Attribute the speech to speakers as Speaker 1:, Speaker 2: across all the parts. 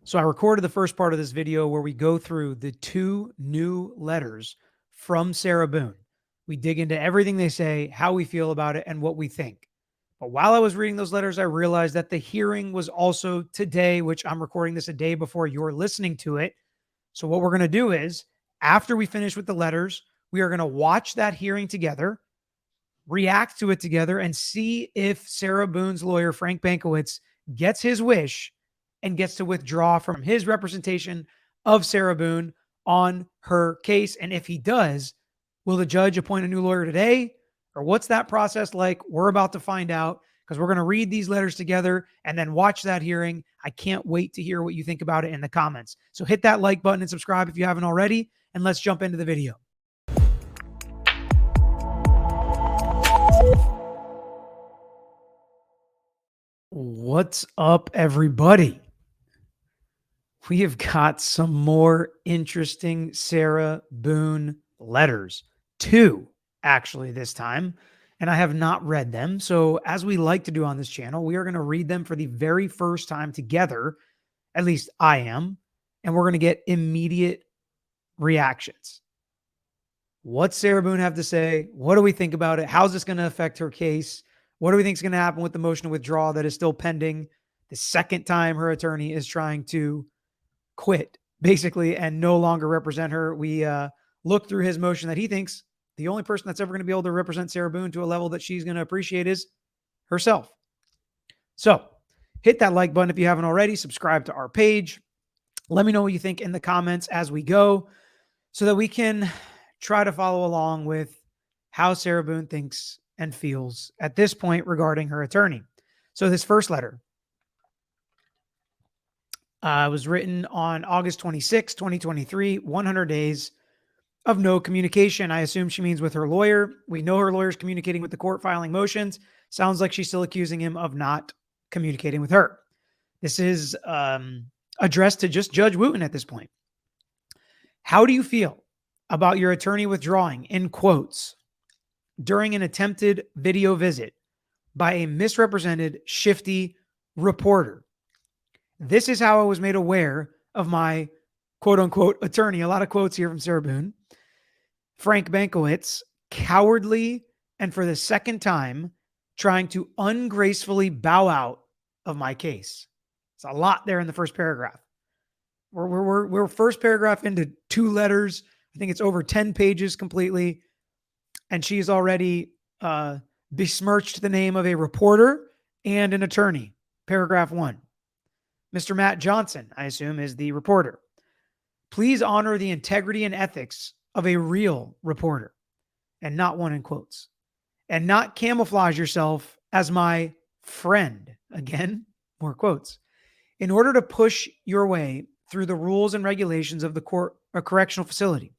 Speaker 1: So I recorded the first part of this video where we go through the 2 new letters from Sarah Boone. We dig into everything they say, how we feel about it, and what we think. But while I was reading those letters, I realized that the hearing was also today, which I'm recording this a day before you're listening to it. So what we're going to do is, after we finish with the letters, we are going to watch that hearing together, react to it together, and see if Sarah Boone's lawyer, Frank Bankowitz, gets his wish and gets to withdraw from his representation of Sarah Boone on her case. And if he does, will the judge appoint a new lawyer today? Or what's that process like? We're about to find out because we're going to read these letters together and then watch that hearing. I can't wait to hear what you think about it in the comments. So hit that like button and subscribe if you haven't already. And let's jump into the video. What's up, everybody? We have got some more interesting Sarah Boone letters. 2, actually, this time. And I have not read them. So, as we like to do on this channel, we are going to read them for the very first time together. At least I am. And we're going to get immediate reactions. What's Sarah Boone have to say? What do we think about it? How's this going to affect her case? What do we think is going to happen with the motion to withdraw that is still pending? The second time her attorney is trying to quit, basically, and no longer represent her. We look through his motion that he thinks the only person that's ever going to be able to represent Sarah Boone to a level that she's going to appreciate is herself. So hit that like button if you haven't already. Subscribe to our page. Let me know what you think in the comments as we go so that we can try to follow along with how Sarah Boone thinks and feels at this point regarding her attorney. So this first letter was written on August 26, 2023, 100 days of no communication. I assume she means with her lawyer. We know her lawyer's communicating with the court, filing motions. Sounds like she's still accusing him of not communicating with her. This is addressed to just Judge Wooten at this point. How do you feel about your attorney withdrawing, in quotes, during an attempted video visit by a misrepresented, shifty reporter? This is how I was made aware of my quote unquote attorney. A lot of quotes here from Sarah Boone. Frank Bankowitz, cowardly and for the second time trying to ungracefully bow out of my case. It's a lot there in the first paragraph. We're first paragraph into 2 letters. I think it's over 10 pages completely. And she's already besmirched the name of a reporter and an attorney. Paragraph 1. Mr. Matt Johnson, I assume, is the reporter. Please honor the integrity and ethics of a real reporter, and not one in quotes, and not camouflage yourself as my friend. Again, more quotes. In order to push your way through the rules and regulations of the court or correctional facility.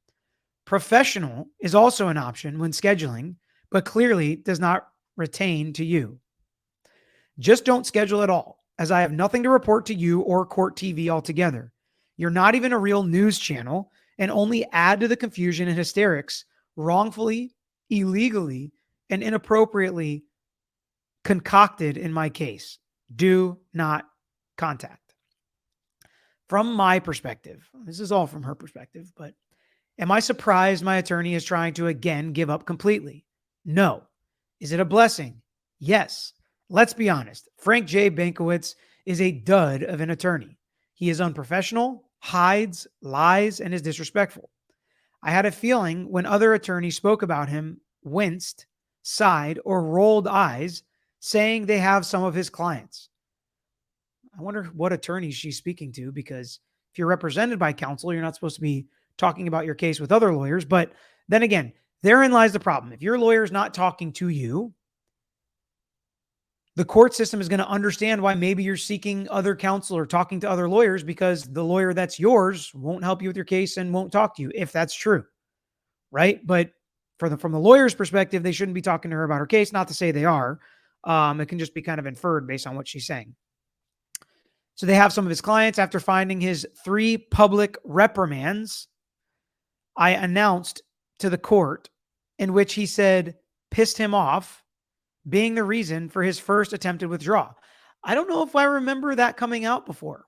Speaker 1: Professional is also an option when scheduling, but clearly does not retain to you. Just don't schedule at all, as I have nothing to report to you or court TV altogether. You're not even a real news channel and only add to the confusion and hysterics wrongfully, illegally, and inappropriately concocted in my case. Do not contact. From my perspective, this is all from her perspective, but am I surprised my attorney is trying to again give up completely? No. Is it a blessing? Yes. Let's be honest. Frank J. Bankowitz is a dud of an attorney. He is unprofessional, hides, lies, and is disrespectful. I had a feeling when other attorneys spoke about him, winced, sighed, or rolled eyes, saying they have some of his clients. I wonder what attorneys she's speaking to, because if you're represented by counsel, you're not supposed to be talking about your case with other lawyers. But then again, therein lies the problem. If your lawyer is not talking to you, the court system is going to understand why maybe you're seeking other counsel or talking to other lawyers, because the lawyer that's yours won't help you with your case and won't talk to you, if that's true, right? But from the lawyer's perspective, they shouldn't be talking to her about her case. Not to say they are. It can just be kind of inferred based on what she's saying. So they have some of his clients. After finding his 3 public reprimands, I announced to the court in which he said pissed him off, being the reason for his first attempted withdrawal. I don't know if I remember that coming out before.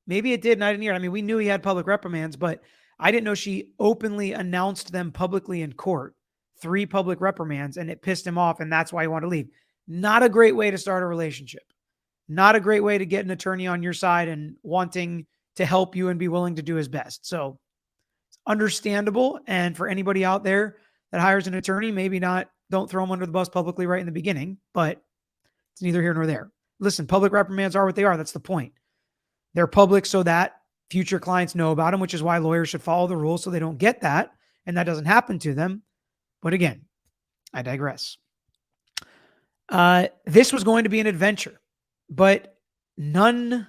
Speaker 1: Maybe it did, and I didn't hear it. I mean, we knew he had public reprimands, but I didn't know she openly announced them publicly in court. 3 public reprimands, and it pissed him off, and that's why he wanted to leave. Not a great way to start a relationship. Not a great way to get an attorney on your side and wanting to help you and be willing to do his best. So understandable. And for anybody out there that hires an attorney, maybe not, don't throw them under the bus publicly right in the beginning, but it's neither here nor there. Listen, public reprimands are what they are. That's the point. They're public so that future clients know about them, which is why lawyers should follow the rules so they don't get that and that doesn't happen to them. But again, I digress. This was going to be an adventure, but nonetheless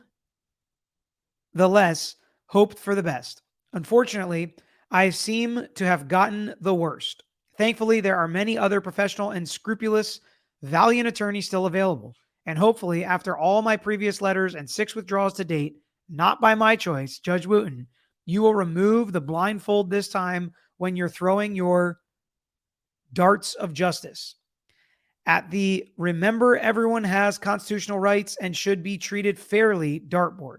Speaker 1: hoped for the best. Unfortunately, I seem to have gotten the worst. Thankfully, there are many other professional and scrupulous, valiant attorneys still available. And hopefully, after all my previous letters and 6 withdrawals to date, not by my choice, Judge Wooten, you will remove the blindfold this time when you're throwing your darts of justice. At the remember everyone has constitutional rights and should be treated fairly dartboard.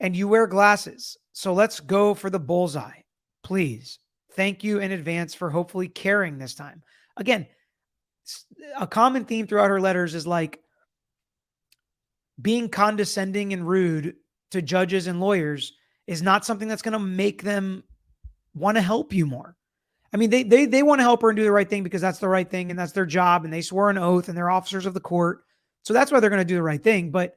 Speaker 1: And you wear glasses, so let's go for the bullseye. Please. Thank you in advance for hopefully caring this time. Again, a common theme throughout her letters is like being condescending and rude to judges and lawyers is not something that's going to make them want to help you more. I mean, they want to help her and do the right thing because that's the right thing and that's their job and they swore an oath and they're officers of the court. So that's why they're going to do the right thing. But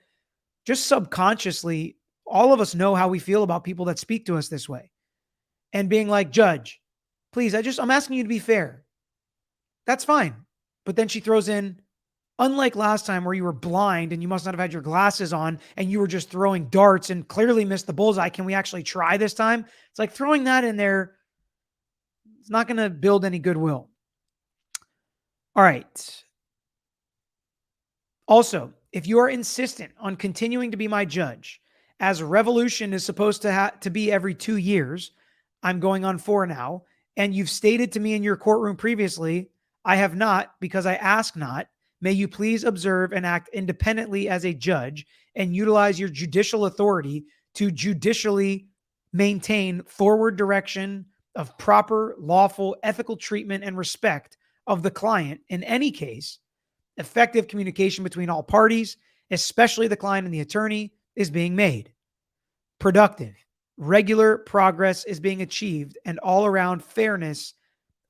Speaker 1: just subconsciously, all of us know how we feel about people that speak to us this way. And being like, Judge, please, I'm asking you to be fair. That's fine. But then she throws in, unlike last time where you were blind and you must not have had your glasses on and you were just throwing darts and clearly missed the bullseye. Can we actually try this time? It's like throwing that in there. It's not going to build any goodwill. All right. Also, if you are insistent on continuing to be my judge, as revolution is supposed to be every 2 years, I'm going on 4 now, and you've stated to me in your courtroom previously, I have not because I ask not. May you please observe and act independently as a judge and utilize your judicial authority to judicially maintain forward direction of proper, lawful, ethical treatment and respect of the client in any case. Effective communication between all parties, especially the client and the attorney, is being made. Productive, regular progress is being achieved, and all-around fairness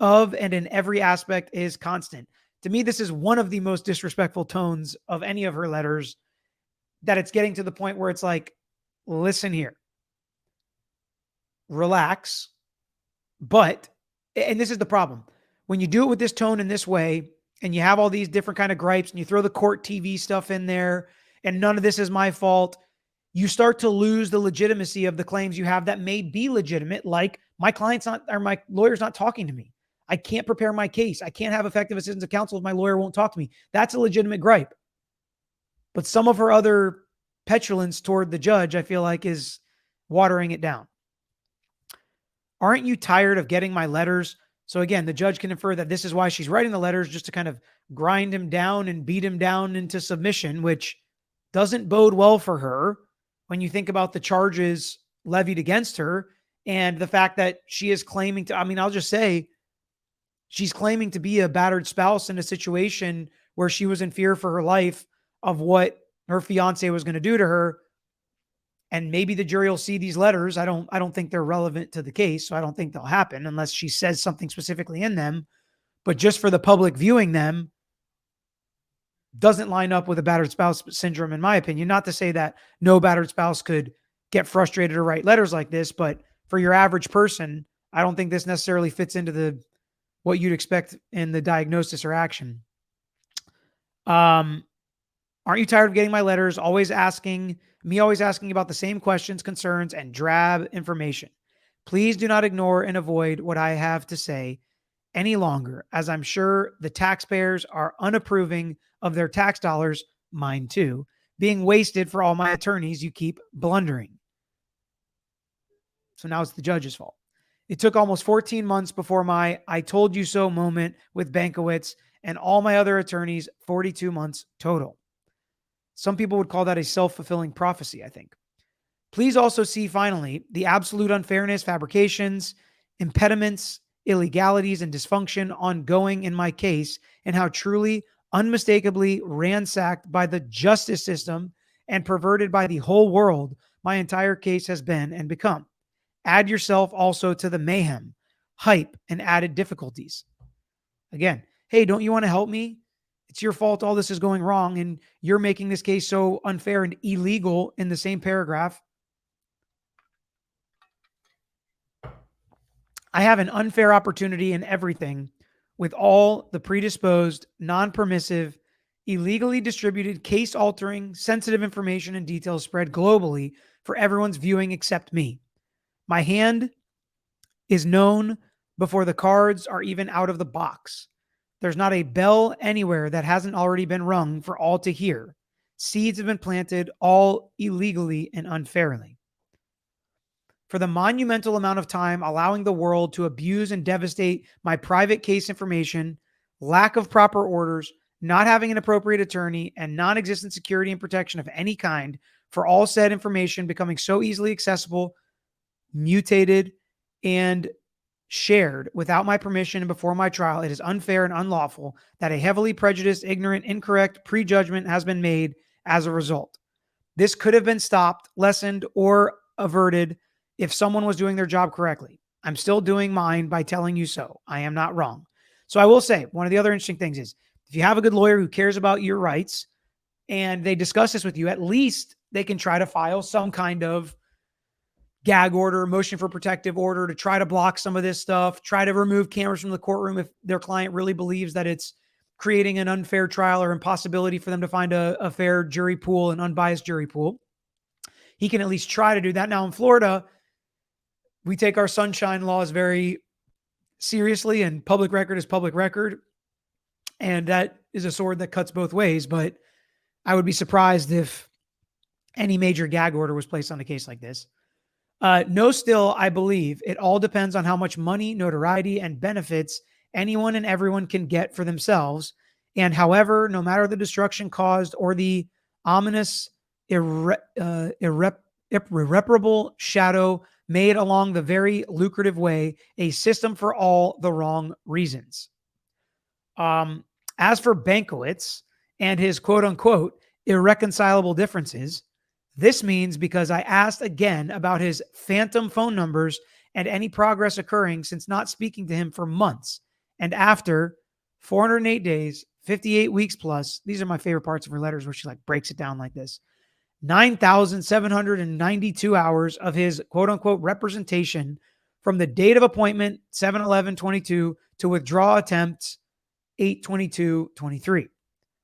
Speaker 1: of and in every aspect is constant. To me, this is one of the most disrespectful tones of any of her letters, that it's getting to the point where it's like, listen here, relax. But, and this is the problem, when you do it with this tone in this way, and you have all these different kind of gripes, and you throw the court TV stuff in there, and none of this is my fault, you start to lose the legitimacy of the claims you have that may be legitimate, like my lawyer's not talking to me. I can't prepare my case. I can't have effective assistance of counsel if my lawyer won't talk to me. That's a legitimate gripe. But some of her other petulance toward the judge, I feel like, is watering it down. Aren't you tired of getting my letters? So again, the judge can infer that this is why she's writing the letters, just to kind of grind him down and beat him down into submission, which doesn't bode well for her when you think about the charges levied against her and the fact that she is claiming to, I'll just say, she's claiming to be a battered spouse in a situation where she was in fear for her life of what her fiance was going to do to her. And maybe the jury will see these letters. I don't think they're relevant to the case, so I don't think they'll happen unless she says something specifically in them. But just for the public viewing them, doesn't line up with a battered spouse syndrome, in my opinion. Not to say that no battered spouse could get frustrated or write letters like this, but for your average person, I don't think this necessarily fits into what you'd expect in the diagnosis or action. Aren't you tired of getting my letters, always asking about the same questions, concerns, and drab information? Please do not ignore and avoid what I have to say any longer, as I'm sure the taxpayers are unapproving of their tax dollars, mine too, being wasted for all my attorneys. You keep blundering. So now it's the judge's fault. It took almost 14 months before my I told you so moment with Bankowitz and all my other attorneys, 42 months total. Some people would call that a self-fulfilling prophecy, I think. Please also see, finally, the absolute unfairness, fabrications, impediments, illegalities, and dysfunction ongoing in my case, and how truly, unmistakably ransacked by the justice system and perverted by the whole world my entire case has been and become. Add yourself also to the mayhem, hype, and added difficulties. Again, hey, don't you want to help me? It's your fault all this is going wrong, and you're making this case so unfair and illegal in the same paragraph. I have an unfair opportunity in everything with all the predisposed, non permissive, illegally distributed, case altering, sensitive information and details spread globally for everyone's viewing except me. My hand is known before the cards are even out of the box. There's not a bell anywhere that hasn't already been rung for all to hear. Seeds have been planted, all illegally and unfairly. For the monumental amount of time allowing the world to abuse and devastate my private case information, lack of proper orders, not having an appropriate attorney, and non-existent security and protection of any kind for all said information becoming so easily accessible, mutated, and shared without my permission and before my trial, it is unfair and unlawful that a heavily prejudiced, ignorant, incorrect prejudgment has been made as a result. This could have been stopped, lessened, or averted if someone was doing their job correctly. I'm still doing mine by telling you so. I am not wrong. So I will say, one of the other interesting things is if you have a good lawyer who cares about your rights and they discuss this with you, at least they can try to file some kind of gag order, motion for protective order to try to block some of this stuff, try to remove cameras from the courtroom if their client really believes that it's creating an unfair trial or impossibility for them to find a fair jury pool, an unbiased jury pool. He can at least try to do that. Now in Florida, we take our sunshine laws very seriously, and public record is public record. And that is a sword that cuts both ways. But I would be surprised if any major gag order was placed on a case like this. No, still, I believe it all depends on how much money, notoriety, and benefits anyone and everyone can get for themselves. And however, no matter the destruction caused or the ominous, irreparable shadow made along the very lucrative way, a system for all the wrong reasons. As for Bankowitz and his quote unquote irreconcilable differences, this means because I asked again about his phantom phone numbers and any progress occurring since not speaking to him for months. And after 408 days, 58 weeks plus, these are my favorite parts of her letters where she like breaks it down like this. 9,792 hours of his quote unquote representation from the date of appointment 7/11/22 to withdraw attempts 8/22/23,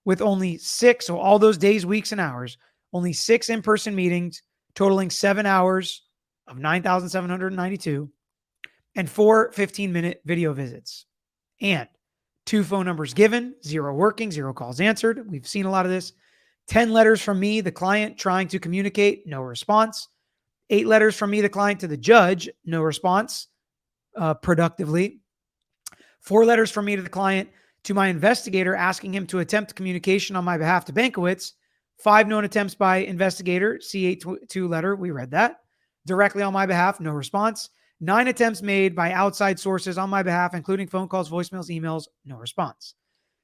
Speaker 1: with only 6, so all those days, weeks, and hours, only 6 in-person meetings totaling 7 hours of 9,792 and 4 15-minute video visits, and 2 phone numbers given, 0 working, 0 calls answered. We've seen a lot of this. 10 letters from me, the client, trying to communicate, no response. 8 letters from me, the client, to the judge, no response productively. 4 letters from me to the client to my investigator asking him to attempt communication on my behalf to Bankowitz. 5 known attempts by investigator, C82 letter, we read that. Directly on my behalf, no response. 9 attempts made by outside sources on my behalf, including phone calls, voicemails, emails, no response.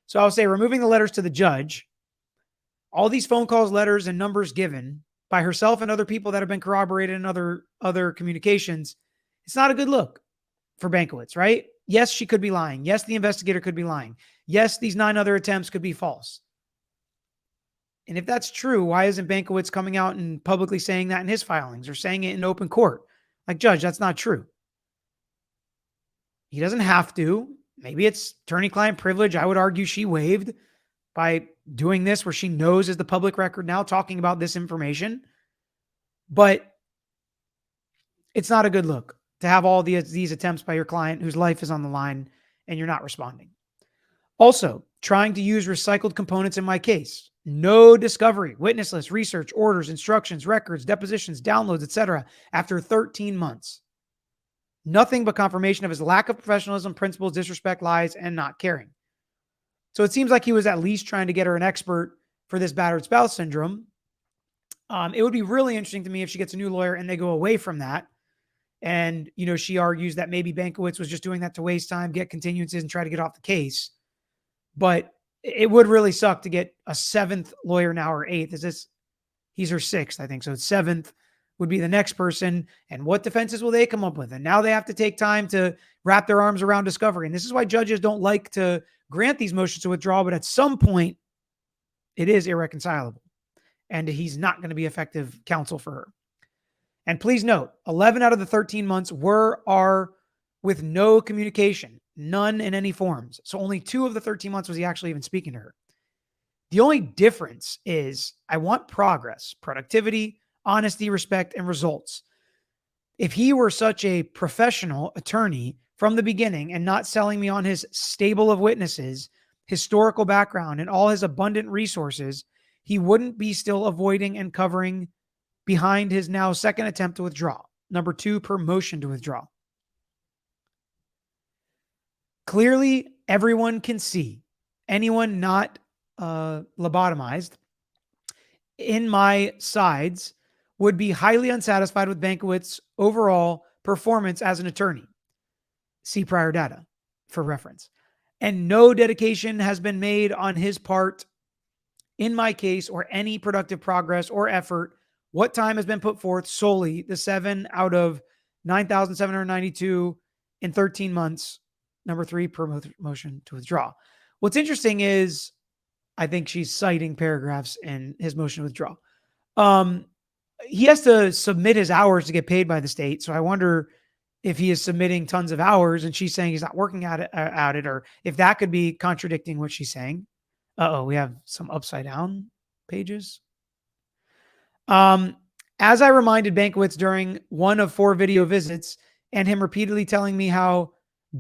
Speaker 1: So I'll say removing the letters to the judge, all these phone calls, letters, and numbers given by herself and other people that have been corroborated in other communications, it's not a good look for Bankowitz, right? Yes, she could be lying. Yes, the investigator could be lying. Yes, these 9 other attempts could be false. And if that's true, why isn't Bankowitz coming out and publicly saying that in his filings or saying it in open court? Like, Judge, that's not true. He doesn't have to. Maybe it's attorney-client privilege. I would argue she waived by doing this where she knows is the public record now, talking about this information. But it's not a good look to have all these attempts by your client whose life is on the line and you're not responding. Also, trying to use recycled components in my case. No discovery, witness list, research, orders, instructions, records, depositions, downloads, etc. after 13 months. Nothing but confirmation of his lack of professionalism, principles, disrespect, lies, and not caring. So it seems like he was at least trying to get her an expert for this battered spouse syndrome. It would be really interesting to me if she gets a new lawyer and they go away from that. And, she argues that maybe Bankowitz was just doing that to waste time, get continuances, and try to get off the case. But it would really suck to get a seventh lawyer now, or eighth. He's her sixth, I think. So seventh would be the next person. And what defenses will they come up with? And now they have to take time to wrap their arms around discovery. And this is why judges don't like to grant these motions to withdraw. But at some point, it is irreconcilable. And he's not going to be effective counsel for her. And please note, 11 out of the 13 months are with no communication, none in any forms. So only 2 of the 13 months was he actually even speaking to her. The only difference is I want progress, productivity, honesty, respect, and results. If he were such a professional attorney from the beginning and not selling me on his stable of witnesses, historical background, and all his abundant resources, he wouldn't be still avoiding and covering behind his now second attempt to withdraw. Number 2 per motion to withdraw. Clearly, everyone can see, anyone not lobotomized in my sides would be highly unsatisfied with Bankowitz's overall performance as an attorney. See prior data for reference. And no dedication has been made on his part in my case or any productive progress or effort. What time has been put forth solely the 7 out of 9,792 in 13 months. Number 3 per motion to withdraw. What's interesting is I think she's citing paragraphs in his motion to withdraw. He has to submit his hours to get paid by the state. So I wonder if he is submitting tons of hours and she's saying he's not working at it, or if that could be contradicting what she's saying. We have some upside down pages. As I reminded Bankowitz during one of 4 video visits and him repeatedly telling me how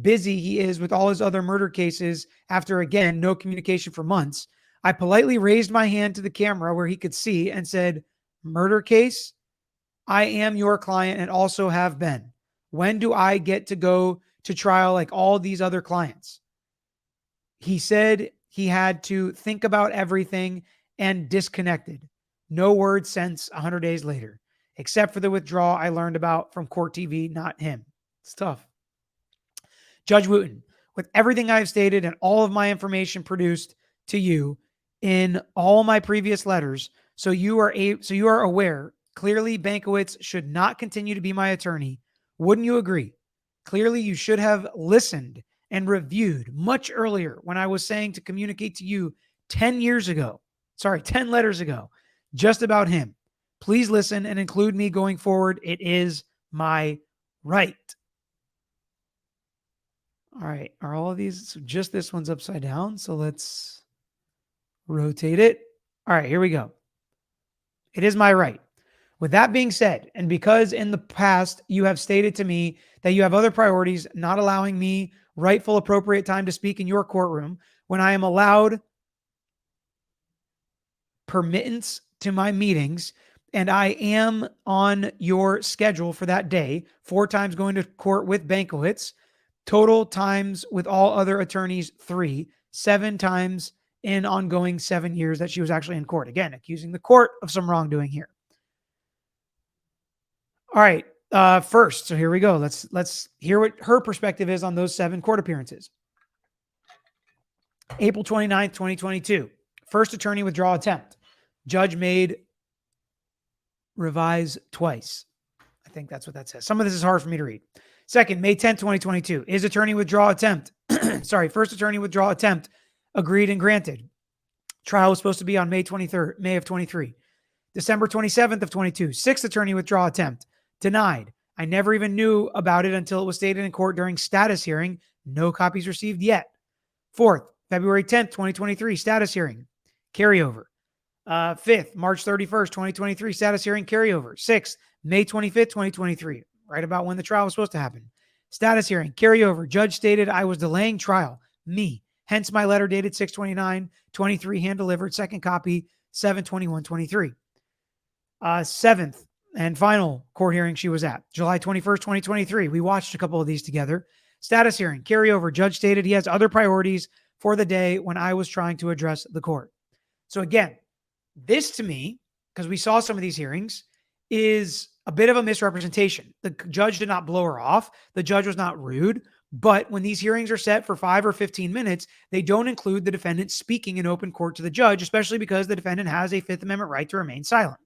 Speaker 1: busy he is with all his other murder cases after, again, no communication for months, I politely raised my hand to the camera where he could see and said, "Murder case? I am your client and also have been. When do I get to go to trial like all these other clients?" He said he had to think about everything and disconnected. No word since 100 days later, except for the withdrawal I learned about from court TV, not him. It's tough. Judge Wooten, with everything I've stated and all of my information produced to you in all my previous letters, so you are aware, clearly Bankowitz should not continue to be my attorney. Wouldn't you agree? Clearly you should have listened and reviewed much earlier when I was saying to communicate to you 10 letters ago, just about him. Please listen and include me going forward. It is my right. All right. Are all of these? So just this one's upside down. So let's rotate it. All right, here we go. It is my right. With that being said, and because in the past you have stated to me that you have other priorities, not allowing me rightful appropriate time to speak in your courtroom when I am allowed permittance to my meetings, and I am on your schedule for that day, 4 times going to court with Bankowitz, total times with all other attorneys 3, 7 times in ongoing 7 years that she was actually in court. Again, accusing the court of some wrongdoing here. All right. First, so here we go. Let's hear what her perspective is on those 7 court appearances. April 29th, 2022. First attorney withdrawal attempt. Judge made revise twice. I think that's what that says. Some of this is hard for me to read. Second, May 10th, 2022. Is attorney withdrawal attempt. First attorney withdrawal attempt agreed and granted. Trial was supposed to be on May 23rd, May of 23. December 27th of 22. Sixth attorney withdrawal attempt. Denied. I never even knew about it until it was stated in court during status hearing. No copies received yet. Fourth, February 10th, 2023, status hearing. Carryover. Fifth, March 31st, 2023, status hearing, carryover. Sixth, May 25th, 2023, right about when the trial was supposed to happen. Status hearing, carryover. Judge stated I was delaying trial. Me. Hence my letter dated 6/29/23, hand delivered. Second copy, 7/21/23. Seventh and final court hearing she was at, July 21st, 2023. We watched a couple of these together. Status hearing, carryover. Judge stated he has other priorities for the day when I was trying to address the court. So again, this to me because we saw some of these hearings, is a bit of a misrepresentation. The judge did not blow her off. The judge was not rude. But when these hearings are set for 5 or 15 minutes, they don't include the defendant speaking in open court to the judge, especially because the defendant has a Fifth Amendment right to remain silent.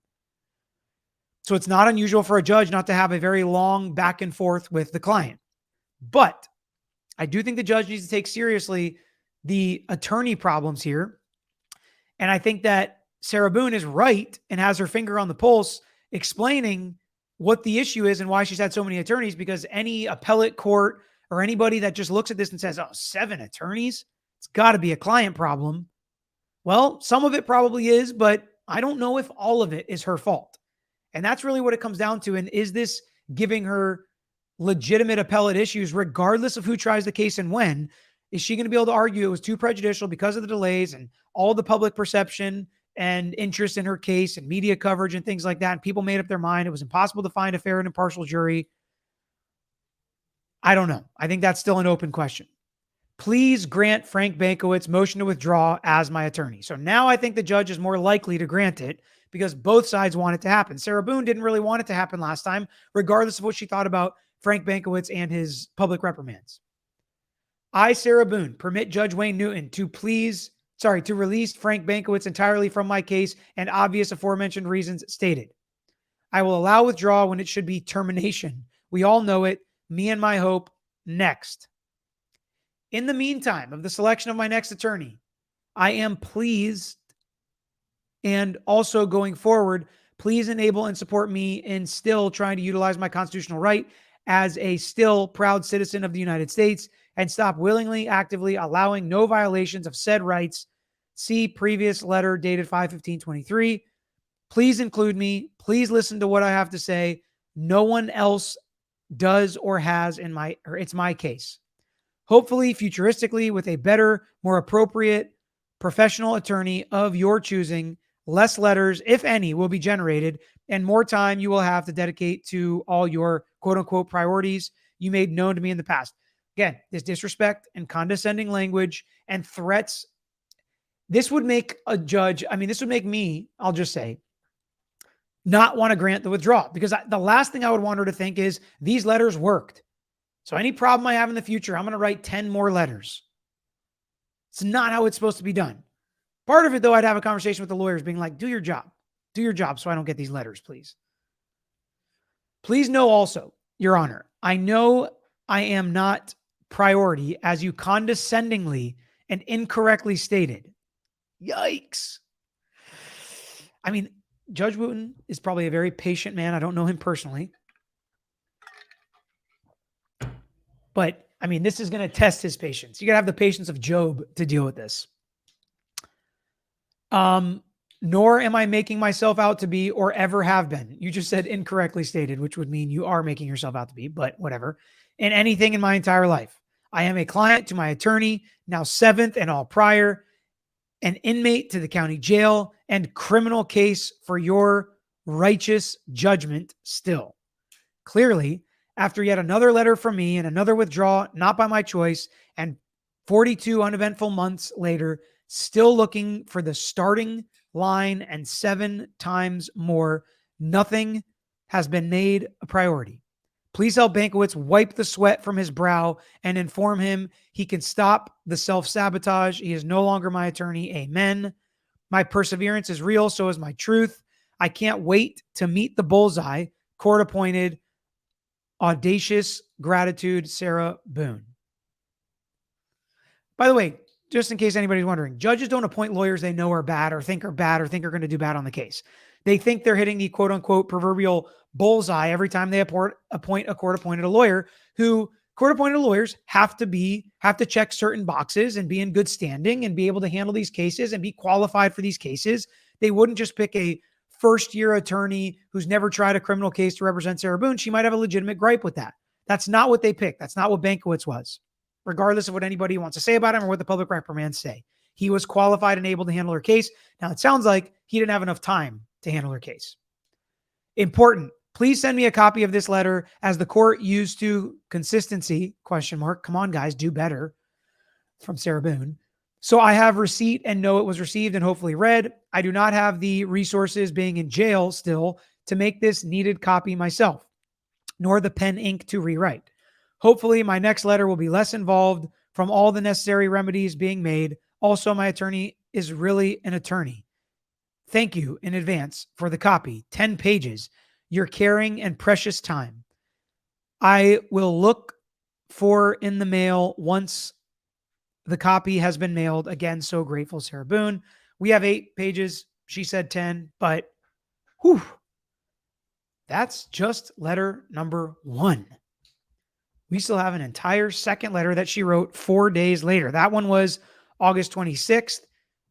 Speaker 1: So it's not unusual for a judge not to have a very long back and forth with the client. But I do think the judge needs to take seriously the attorney problems here. And I think that Sarah Boone is right and has her finger on the pulse explaining what the issue is and why she's had so many attorneys, because any appellate court or anybody that just looks at this and says, oh, 7 attorneys, it's got to be a client problem. Well, some of it probably is, but I don't know if all of it is her fault. And that's really what it comes down to. And is this giving her legitimate appellate issues, regardless of who tries the case and when? Is she going to be able to argue it was too prejudicial because of the delays and all the public perception and interest in her case and media coverage and things like that? And people made up their mind. It was impossible to find a fair and impartial jury. I don't know. I think that's still an open question. Please grant Frank Bankowitz motion to withdraw as my attorney. So now I think the judge is more likely to grant it because both sides want it to happen. Sarah Boone didn't really want it to happen last time, regardless of what she thought about Frank Bankowitz and his public reprimands. I, Sarah Boone, permit Judge Wayne Newton to release Frank Bankowitz entirely from my case and obvious aforementioned reasons stated. I will allow withdrawal when it should be termination. We all know it. Me and my hope. Next. In the meantime, of the selection of my next attorney, I am pleased, and also going forward, please enable and support me in still trying to utilize my constitutional right as a still proud citizen of the United States and stop willingly, actively allowing no violations of said rights. See previous letter dated 5/15/23. Please include me. Please listen to what I have to say. No one else does or has it's my case. Hopefully, futuristically, with a better, more appropriate professional attorney of your choosing, less letters, if any, will be generated, and more time you will have to dedicate to all your quote-unquote priorities you made known to me in the past. Again, this disrespect and condescending language and threats, this would make a judge, this would make me, I'll just say, not want to grant the withdrawal, because the last thing I would want her to think is these letters worked. So any problem I have in the future, I'm going to write 10 more letters. It's not how it's supposed to be done. Part of it, though, I'd have a conversation with the lawyers being like, do your job. Do your job so I don't get these letters, please. Please know also, Your Honor, I know I am not priority as you condescendingly and incorrectly stated. Yikes. Judge Wooten is probably a very patient man. I don't know him personally. But, this is going to test his patience. You got to have the patience of Job to deal with this. Nor am I making myself out to be or ever have been. You just said incorrectly stated, which would mean you are making yourself out to be, but whatever. In anything in my entire life. I am a client to my attorney, now 7th and all prior, an inmate to the county jail, and criminal case for your righteous judgment still. Clearly, after yet another letter from me and another withdrawal, not by my choice, and 42 uneventful months later, still looking for the starting line and 7 times more, nothing has been made a priority. Please help Bankowitz wipe the sweat from his brow and inform him he can stop the self-sabotage. He is no longer my attorney. Amen. My perseverance is real, so is my truth. I can't wait to meet the bullseye. Court-appointed, audacious gratitude, Sarah Boone. By the way, just in case anybody's wondering, judges don't appoint lawyers they know are bad or think are going to do bad on the case. They think they're hitting the quote-unquote proverbial bullseye every time they appoint a court-appointed lawyer, who court-appointed lawyers have to check certain boxes and be in good standing and be able to handle these cases and be qualified for these cases. They wouldn't just pick a first-year attorney who's never tried a criminal case to represent Sarah Boone. She might have a legitimate gripe with that. That's not what they picked. That's not what Bankowitz was, regardless of what anybody wants to say about him or what the public reprimands say. He was qualified and able to handle her case. Now, it sounds like he didn't have enough time to handle her case. Important. Please send me a copy of this letter as the court used to consistency, ? Come on, guys, do better. From Sarah Boone. So I have receipt and know it was received and hopefully read. I do not have the resources being in jail still to make this needed copy myself, nor the pen ink to rewrite. Hopefully, my next letter will be less involved from all the necessary remedies being made. Also, my attorney is really an attorney. Thank you in advance for the copy, 10 pages, your caring and precious time. I will look for in the mail once the copy has been mailed. Again, so grateful, Sarah Boone. We have 8 pages. She said 10, but whew, that's just letter number 1. We still have an entire second letter that she wrote 4 days later. That one was August 26th.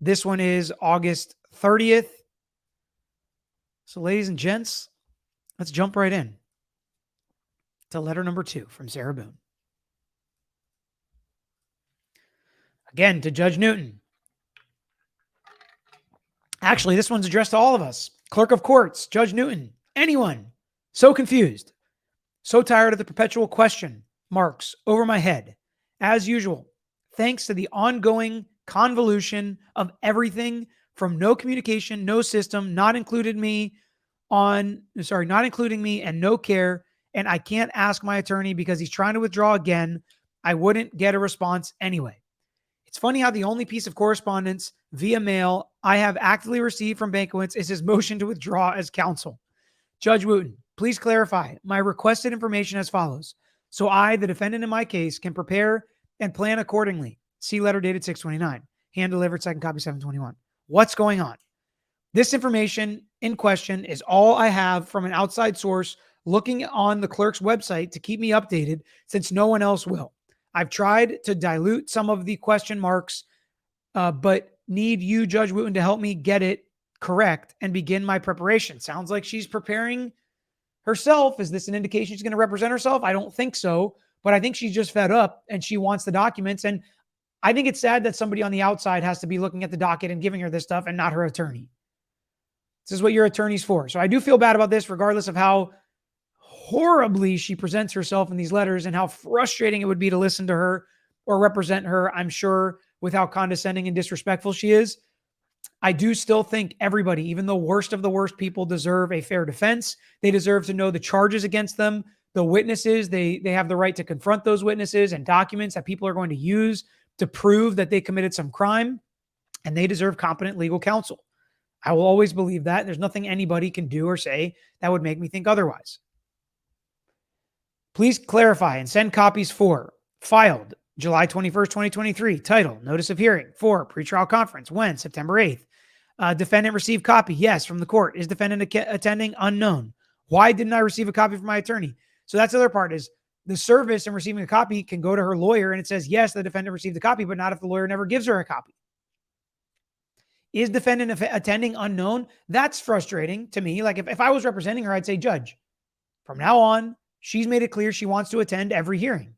Speaker 1: This one is August 30th. So, ladies and gents, let's jump right in to letter number 2 from Sarah Boone. Again, to Judge Newton. Actually, this one's addressed to all of us. Clerk of Courts, Judge Newton, anyone. So confused. So tired of the perpetual question marks over my head. As usual, thanks to the ongoing convolution of everything from no communication, no system, not including me and no care. And I can't ask my attorney because he's trying to withdraw again. I wouldn't get a response anyway. It's funny how the only piece of correspondence via mail I have actively received from Bankowitz is his motion to withdraw as counsel. Judge Wooten, please clarify my requested information as follows, so I, the defendant in my case, can prepare and plan accordingly. See letter dated 6/29, hand delivered, second copy 7/21. What's going on? This information in question is all I have from an outside source looking on the clerk's website to keep me updated since no one else will. I've tried to dilute some of the question marks, but need you, Judge Wooten, to help me get it correct and begin my preparation. Sounds like she's preparing herself. Is this an indication she's going to represent herself? I don't think so, but I think she's just fed up and she wants the documents. And I think it's sad that somebody on the outside has to be looking at the docket and giving her this stuff and not her attorney. This is what your attorney's for. So I do feel bad about this, regardless of how horribly she presents herself in these letters and how frustrating it would be to listen to her or represent her, I'm sure, with how condescending and disrespectful she is. I do still think everybody, even the worst of the worst people, deserve a fair defense. They deserve to know the charges against them, the witnesses. They have the right to confront those witnesses and documents that people are going to use to prove that they committed some crime, and they deserve competent legal counsel. I will always believe that. There's nothing anybody can do or say that would make me think otherwise. Please clarify and send copies for filed July 21st, 2023. Title, notice of hearing. 4, pretrial conference. When? September 8th. Defendant received copy. Yes, from the court. Is defendant attending? Unknown. Why didn't I receive a copy from my attorney? So that's the other part, is the service and receiving a copy can go to her lawyer and it says, yes, the defendant received the copy, but not if the lawyer never gives her a copy. Is defendant attending? Unknown. That's frustrating to me. Like if I was representing her, I'd say, Judge, from now on, she's made it clear she wants to attend every hearing.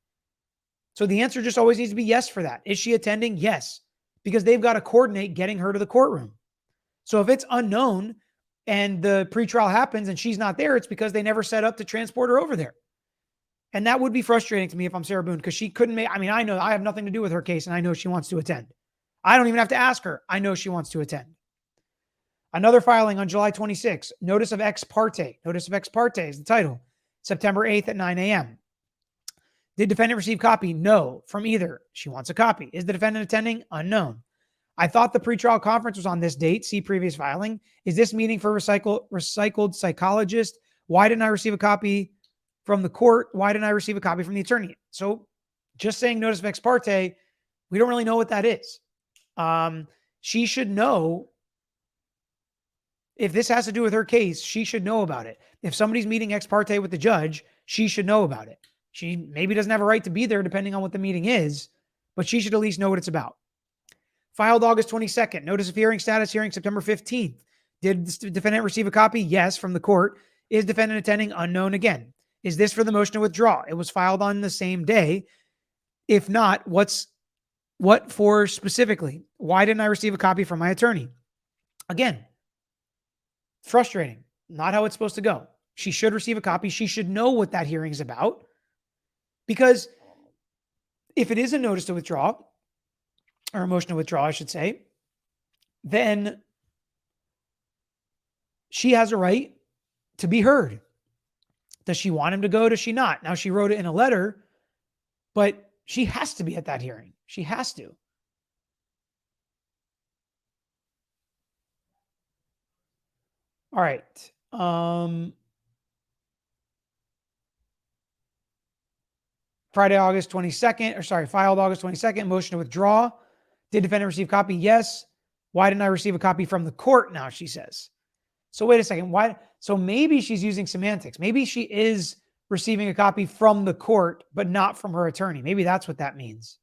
Speaker 1: So the answer just always needs to be yes for that. Is she attending? Yes, because they've got to coordinate getting her to the courtroom. So if it's unknown and the pretrial happens and she's not there, it's because they never set up to transport her over there. And that would be frustrating to me if I'm Sarah Boone, because she couldn't make, I know I have nothing to do with her case and I know she wants to attend. I don't even have to ask her. I know she wants to attend. Another filing on July 26th, notice of ex parte. Notice of ex parte is the title. September 8th at 9 a.m. Did defendant receive copy? No, from either. She wants a copy. Is the defendant attending? Unknown. I thought the pretrial conference was on this date. See previous filing. Is this meeting for recycled psychologist? Why didn't I receive a copy from the court? Why didn't I receive a copy from the attorney? So just saying notice of ex parte, we don't really know what that is. She should know. If this has to do with her case, she should know about it. If somebody's meeting ex parte with the judge, she should know about it. She maybe doesn't have a right to be there depending on what the meeting is, but she should at least know what it's about. Filed August 22nd. Notice of hearing status hearing September 15th. Did the defendant receive a copy? Yes, from the court. Is defendant attending? Unknown again. Is this for the motion to withdraw? It was filed on the same day. If not, what for specifically? Why didn't I receive a copy from my attorney? Again, frustrating. Not how it's supposed to go. She should receive a copy. She should know what that hearing is about. Because if it is a notice to withdraw, or a motion to withdraw, I should say, then she has a right to be heard. Does she want him to go? Does she not? Now, she wrote it in a letter, but she has to be at that hearing. She has to. All right. Friday, August 22nd, or sorry, filed August 22nd, motion to withdraw. Did defendant receive copy? Yes. Why didn't I receive a copy from the court now, she says. So wait a second. Why? So maybe she's using semantics. Maybe she is receiving a copy from the court, but not from her attorney. Maybe that's what that means.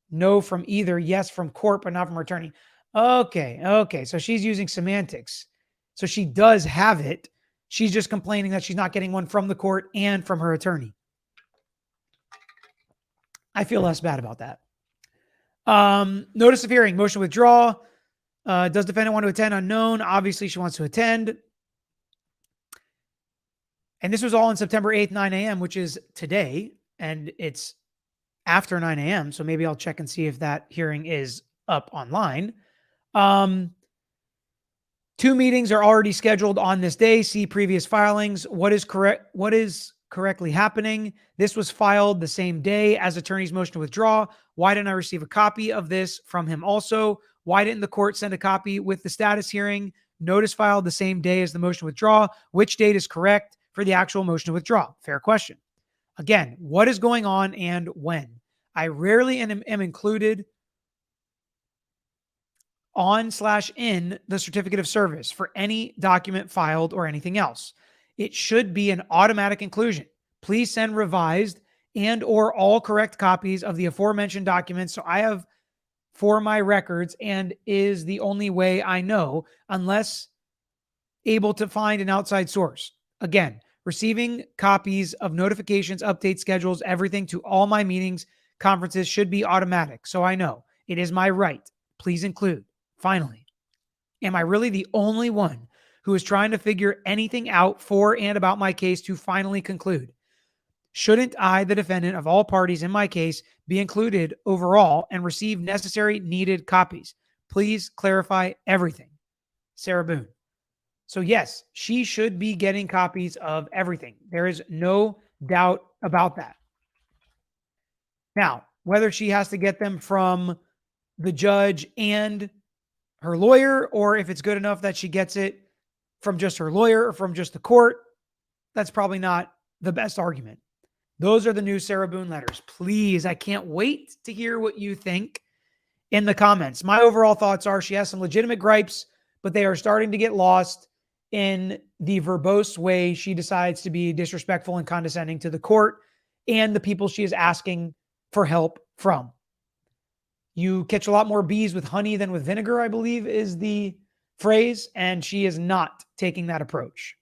Speaker 1: No from either. Yes from court, but not from her attorney. Okay. So she's using semantics. So she does have it. She's just complaining that she's not getting one from the court and from her attorney. I feel less bad about that. Notice of hearing, motion to withdraw. Does defendant want to attend? Unknown. Obviously, she wants to attend. And this was all on September 8th, 9 a.m., which is today. And it's after 9 a.m. So maybe I'll check and see if that hearing is up online. 2 meetings are already scheduled on this day. See previous filings. What is correctly happening? This was filed the same day as attorney's motion to withdraw. Why didn't I receive a copy of this from him also? Why didn't the court send a copy with the status hearing? Notice filed the same day as the motion to withdraw. Which date is correct for the actual motion to withdraw? Fair question. Again, what is going on and when? I rarely am included on/in the certificate of service for any document filed or anything else. It should be an automatic inclusion. Please send revised and or all correct copies of the aforementioned documents so I have for my records, and is the only way I know, unless able to find an outside source. Again, receiving copies of notifications, update schedules, everything to all my meetings, conferences should be automatic. So I know it is my right. Please include. Finally, am I really the only one who is trying to figure anything out for and about my case to finally conclude? Shouldn't I, the defendant of all parties in my case, be included overall and receive necessary needed copies? Please clarify everything. Sarah Boone. So yes, she should be getting copies of everything. There is no doubt about that. Now, whether she has to get them from the judge and her lawyer, or if it's good enough that she gets it from just her lawyer or from just the court, that's probably not the best argument. Those are the new Sarah Boone letters. Please, I can't wait to hear what you think in the comments. My overall thoughts are she has some legitimate gripes, but they are starting to get lost in the verbose way she decides to be disrespectful and condescending to the court and the people she is asking for help from. You catch a lot more bees with honey than with vinegar, I believe is the phrase, and she is not taking that approach.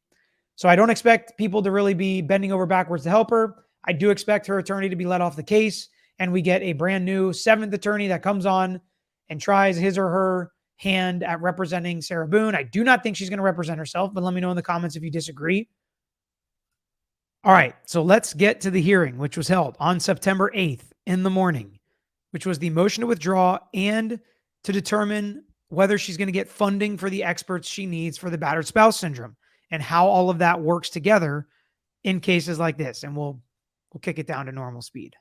Speaker 1: So I don't expect people to really be bending over backwards to help her. I do expect her attorney to be let off the case, and we get a brand new 7th attorney that comes on and tries his or her hand at representing Sarah Boone. I do not think she's going to represent herself, but let me know in the comments if you disagree. All right, so let's get to the hearing, which was held on September 8th in the morning, which was the motion to withdraw and to determine whether she's going to get funding for the experts she needs for the battered spouse syndrome and how all of that works together in cases like this. And we'll kick it down to normal speed.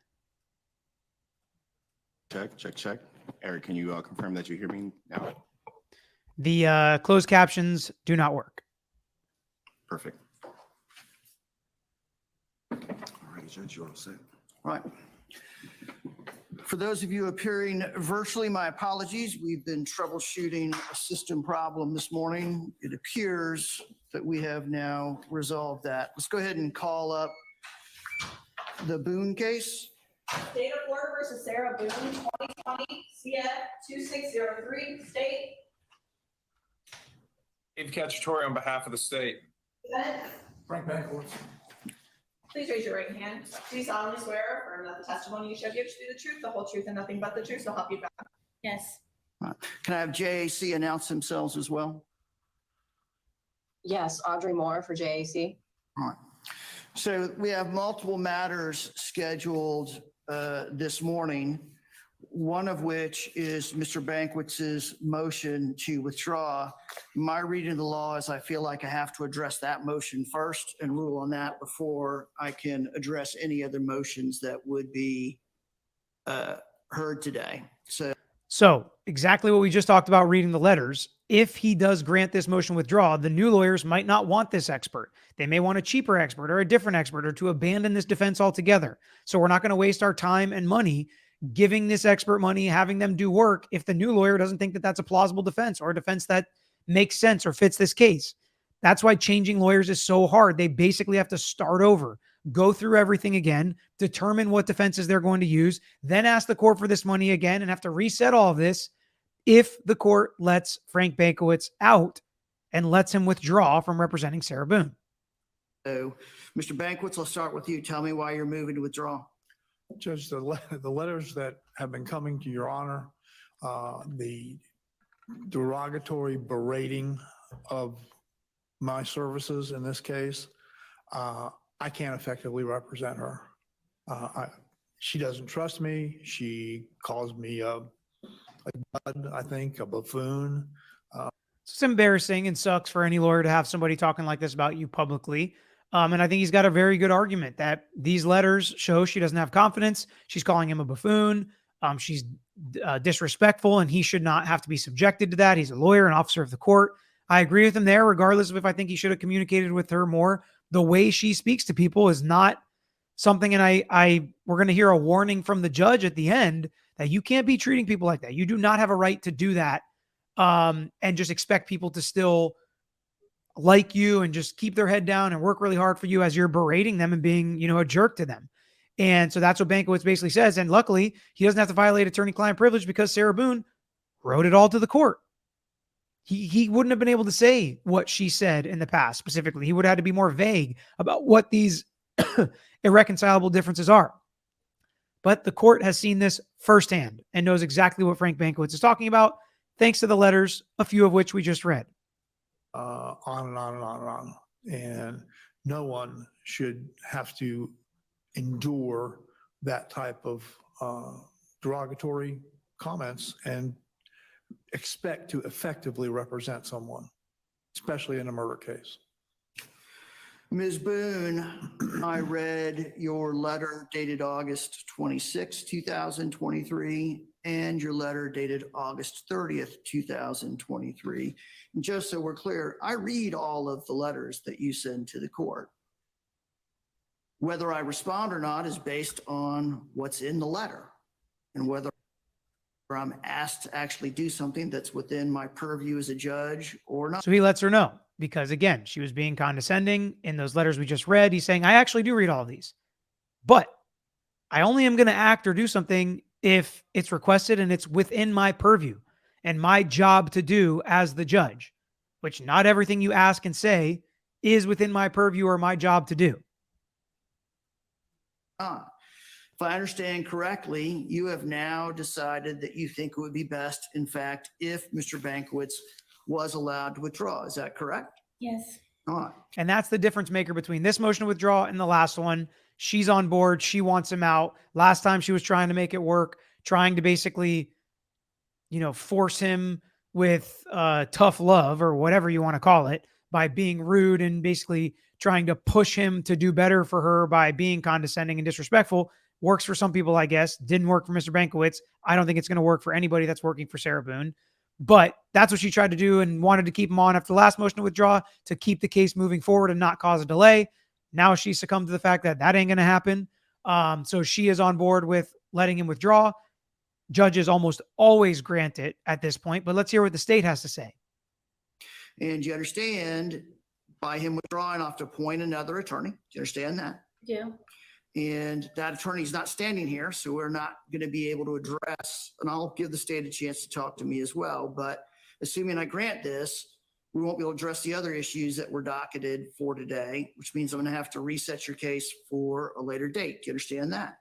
Speaker 2: Check. Eric, can you confirm that you hear me now?
Speaker 1: The closed captions do not work.
Speaker 2: Perfect. All right, Judge, you're all set.
Speaker 3: Right. For those of you appearing virtually, my apologies. We've been troubleshooting a system problem this morning. It appears that we have now resolved that. Let's go ahead and call up the Boone case.
Speaker 4: State of Florida versus Sarah Boone, 2020, CF 2603, state.
Speaker 5: Dave Cacciatore on behalf of the state.
Speaker 4: Frank Bancourt. Please raise your right hand. Do you solemnly swear or affirm that the testimony you shall give should be the truth, the whole truth, and nothing but the truth, so help you God?
Speaker 6: Yes.
Speaker 3: Can I have JAC announce themselves as well?
Speaker 6: Yes, Audrey Moore for JAC.
Speaker 3: All right. So we have multiple matters scheduled this morning. one of which is Mr. Bankwitz's motion to withdraw. My reading of the law is I feel like I have to address that motion first and rule on that before I can address any other motions that would be heard today.
Speaker 1: So exactly what we just talked about reading the letters. If he does grant this motion withdraw, the new lawyers might not want this expert. They may want a cheaper expert or a different expert or to abandon this defense altogether. So we're not going to waste our time and money giving this expert money, having them do work if the new lawyer doesn't think that that's a plausible defense or a defense that makes sense or fits this case. That's why changing lawyers is so hard. They basically have to start over, go through everything again, determine what defenses they're going to use, then ask the court for this money again and have to reset all of this if the court lets Frank Bankowitz out and lets him withdraw from representing Sarah Boone.
Speaker 3: So, Mr. Bankwitz, I'll start with you. Tell me why you're moving to withdraw.
Speaker 7: Judge, the letters that have been coming to your honor, the derogatory berating of my services in this case, I can't effectively represent her. She doesn't trust me. She calls me a dud, I think, a buffoon.
Speaker 1: It's embarrassing and sucks for any lawyer to have somebody talking like this about you publicly. And I think he's got a very good argument that these letters show she doesn't have confidence. She's calling him a buffoon. She's disrespectful, and he should not have to be subjected to that. He's a lawyer, an officer of the court. I agree with him there, regardless of if I think he should have communicated with her more. The way she speaks to people is not something, and we're going to hear a warning from the judge at the end that you can't be treating people like that. You do not have a right to do that, and just expect people to still like you and just keep their head down and work really hard for you as you're berating them and being, a jerk to them. And so that's what Bankowitz basically says. And luckily, he doesn't have to violate attorney-client privilege because Sarah Boone wrote it all to the court. He wouldn't have been able to say what she said in the past specifically. He would have had to be more vague about what these irreconcilable differences are. But the court has seen this firsthand and knows exactly what Frank Bankowitz is talking about, thanks to the letters, a few of which we just read.
Speaker 7: On and on and on and on. And no one should have to endure that type of derogatory comments and expect to effectively represent someone, especially in a murder case.
Speaker 3: Ms. Boone, I read your letter dated August 26, 2023, and your letter dated August 30th, 2023. And just so we're clear, I read all of the letters that you send to the court. Whether I respond or not is based on what's in the letter and whether I'm asked to actually do something that's within my purview as a judge or not.
Speaker 1: So he lets her know because, again, she was being condescending in those letters we just read. He's saying, I actually do read all of these, but I only am going to act or do something if it's requested and it's within my purview and my job to do as the judge, which not everything you ask and say is within my purview or my job to do.
Speaker 3: If I understand correctly, you have now decided that you think it would be best, in fact, if Mr. Bankowitz was allowed to withdraw. Is that correct?
Speaker 6: Yes.
Speaker 3: All right.
Speaker 1: And that's the difference maker between this motion to withdraw and the last one. She's on board. She wants him out. Last time she was trying to make it work, trying to basically, force him with tough love or whatever you want to call it by being rude and basically trying to push him to do better for her by being condescending and disrespectful. Works for some people, I guess. Didn't work for Mr. Bankowitz. I don't think it's going to work for anybody that's working for Sarah Boone. But that's what she tried to do and wanted to keep him on after the last motion to withdraw to keep the case moving forward and not cause a delay. Now she succumbed to the fact that ain't going to happen. So she is on board with letting him withdraw. Judges almost always grant it at this point, but let's hear what the state has to say.
Speaker 3: And you understand, by him withdrawing, I'll have to appoint another attorney. Do you understand that?
Speaker 6: Do.
Speaker 3: And that attorney is not standing here, so we're not going to be able to address, and I'll give the state a chance to talk to me as well. But assuming I grant this, we won't be able to address the other issues that were docketed for today, which means I'm going to have to reset your case for a later date. Do you understand that?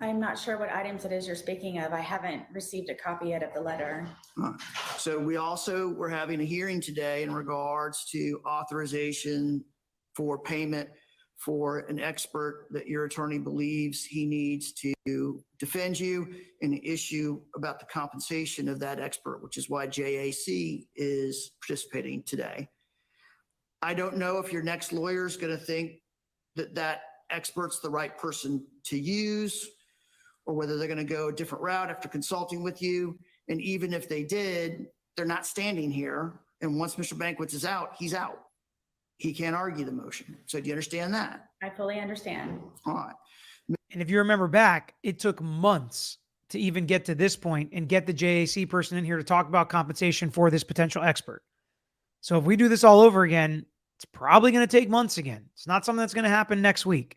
Speaker 8: I'm not sure what items it is you're speaking of. I haven't received a copy yet of the letter.
Speaker 3: So we're having a hearing today in regards to authorization for payment for an expert that your attorney believes he needs to defend you in an issue about the compensation of that expert, which is why JAC is participating today. I don't know if your next lawyer is going to think that that expert's the right person to use, or whether they're going to go a different route after consulting with you. And even if they did, they're not standing here. And once Mr. Banquets is out, he's out. He can't argue the motion. So do you understand that?
Speaker 8: I fully understand.
Speaker 3: All right.
Speaker 1: And if you remember back, it took months to even get to this point and get the JAC person in here to talk about compensation for this potential expert. So if we do this all over again, it's probably going to take months again. It's not something that's going to happen next week.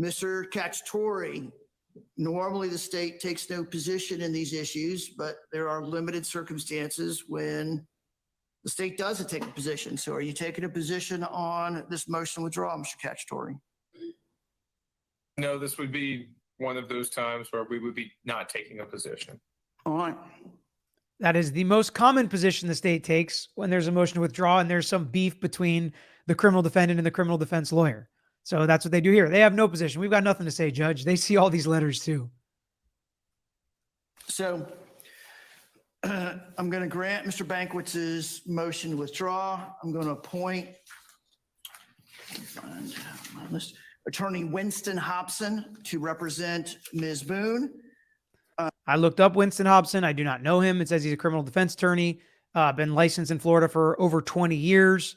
Speaker 3: Mr. Cacciatore, normally the state takes no position in these issues, but there are limited circumstances when the state doesn't take a position. So are you taking a position on this motion withdrawal, Mr. Cacciatore?
Speaker 5: No, this would be one of those times where we would be not taking a position.
Speaker 3: All right.
Speaker 1: That is the most common position the state takes when there's a motion to withdraw and there's some beef between the criminal defendant and the criminal defense lawyer. So that's what they do here. They have no position. We've got nothing to say, Judge. They see all these letters too.
Speaker 3: So I'm going to grant Mr. Banquets' motion to withdraw. I'm going to appoint my list, Attorney Winston Hobson to represent Ms. Boone.
Speaker 1: I looked up Winston Hobson. I do not know him. It says he's a criminal defense attorney, been licensed in Florida for over 20 years,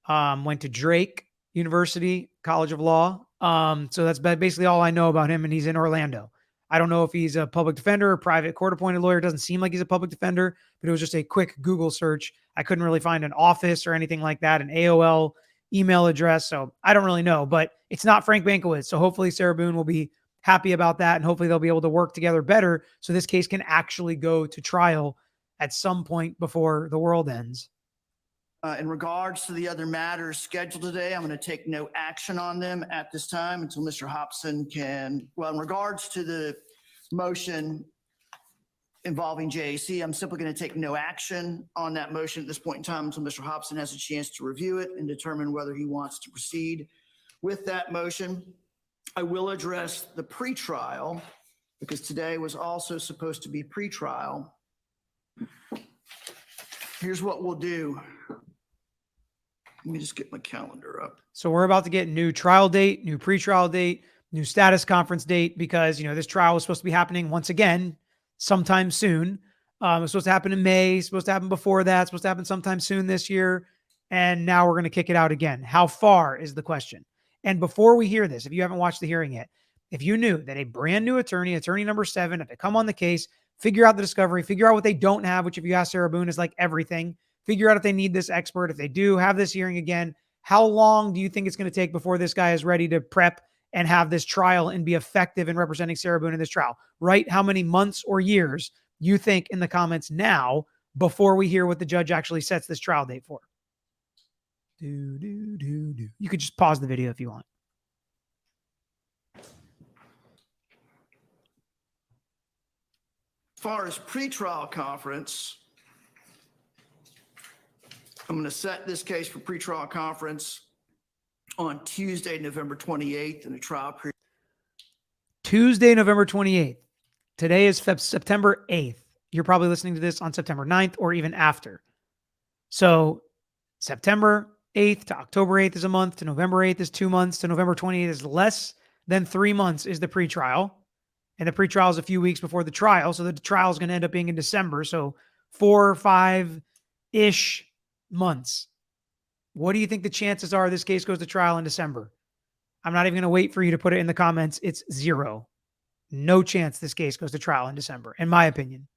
Speaker 1: went to Drake University College of Law. So that's basically all I know about him, and he's in Orlando. I don't know if he's a public defender or private court-appointed lawyer. It doesn't seem like he's a public defender, but it was just a quick Google search. I couldn't really find an office or anything like that, an AOL email address. So I don't really know, but it's not Frank Banquet. So hopefully Sarah Boone will be happy about that, and hopefully they'll be able to work together better so this case can actually go to trial at some point before the world ends.
Speaker 3: In regards to the other matters scheduled today, I'm going to take no action on them at this time until Mr. Hobson can, well, in regards to the motion involving JAC, I'm simply going to take no action on that motion at this point in time until Mr. Hobson has a chance to review it and determine whether he wants to proceed with that motion. I will address the pretrial because today was also supposed to be pretrial. Here's what we'll do. Let me just get my calendar up.
Speaker 1: So we're about to get new trial date, new pretrial date, new status conference date, because, this trial was supposed to be happening once again sometime soon. It was supposed to happen in May, supposed to happen before that, supposed to happen sometime soon this year. And now we're going to kick it out again. How far is the question? And before we hear this, if you haven't watched the hearing yet, if you knew that a brand new attorney number 7, had to come on the case, figure out the discovery, figure out what they don't have, which if you ask Sarah Boone is like everything, figure out if they need this expert, if they do have this hearing again, how long do you think it's going to take before this guy is ready to prep and have this trial and be effective in representing Sarah Boone in this trial? Write how many months or years you think in the comments now before we hear what the judge actually sets this trial date for. You could just pause the video if you want.
Speaker 3: As far as pretrial conference, I'm going to set this case for pretrial conference on Tuesday, November 28th, in a trial period.
Speaker 1: Tuesday, November 28th. Today is September 8th. You're probably listening to this on September 9th or even after. So September 8th to October 8th is a month, to November 8th is 2 months, to November 28th is less than 3 months is the pretrial. And the pretrial is a few weeks before the trial. So the trial is going to end up being in December. So 4 or 5-ish months. What do you think the chances are this case goes to trial in December? I'm not even going to wait for you to put it in the comments. It's 0. No chance this case goes to trial in December, in my opinion.